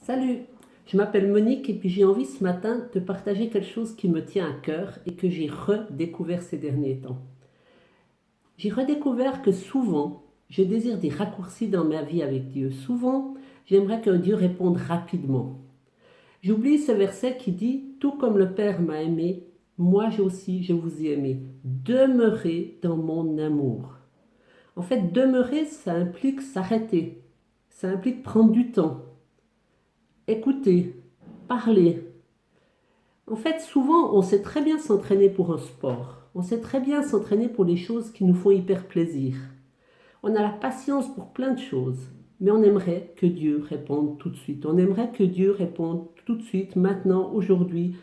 Salut, je m'appelle Monique et puis j'ai envie ce matin de partager quelque chose qui me tient à cœur et que j'ai redécouvert ces derniers temps. J'ai redécouvert que souvent, je désire des raccourcis dans ma vie avec Dieu. Souvent, j'aimerais que Dieu réponde rapidement. J'oublie ce verset qui dit, tout comme le Père m'a aimé, moi aussi je vous ai aimé. Demeurez dans mon amour. En fait, demeurer, ça implique s'arrêter. Ça implique prendre du temps, écouter, parler. En fait, souvent, on sait très bien s'entraîner pour un sport. On sait très bien s'entraîner pour les choses qui nous font hyper plaisir. On a la patience pour plein de choses. Mais on aimerait que Dieu réponde tout de suite. On aimerait que Dieu réponde tout de suite, maintenant, aujourd'hui.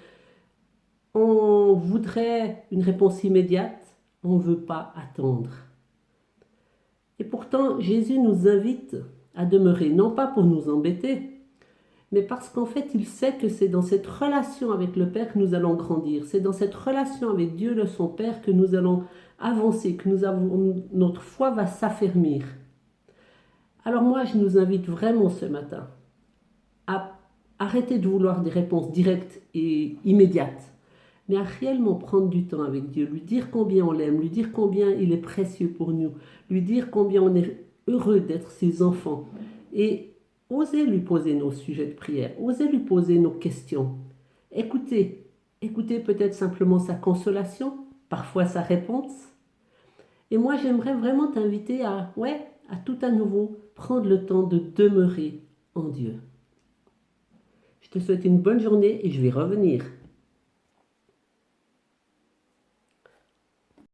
On voudrait une réponse immédiate. On ne veut pas attendre. Et pourtant, Jésus nous invite à demeurer, non pas pour nous embêter, mais parce qu'en fait, il sait que c'est dans cette relation avec le Père que nous allons grandir. C'est dans cette relation avec Dieu, le son Père, que nous allons avancer, que notre foi va s'affermir. Alors moi, je nous invite vraiment ce matin à arrêter de vouloir des réponses directes et immédiates, mais à réellement prendre du temps avec Dieu, lui dire combien on l'aime, lui dire combien il est précieux pour nous, lui dire combien on est heureux d'être ses enfants, et oser lui poser nos sujets de prière, oser lui poser nos questions. Écoutez, écoutez peut-être simplement sa consolation, parfois sa réponse. Et moi, j'aimerais vraiment t'inviter à tout à nouveau prendre le temps de demeurer en Dieu. Je te souhaite une bonne journée et je vais revenir.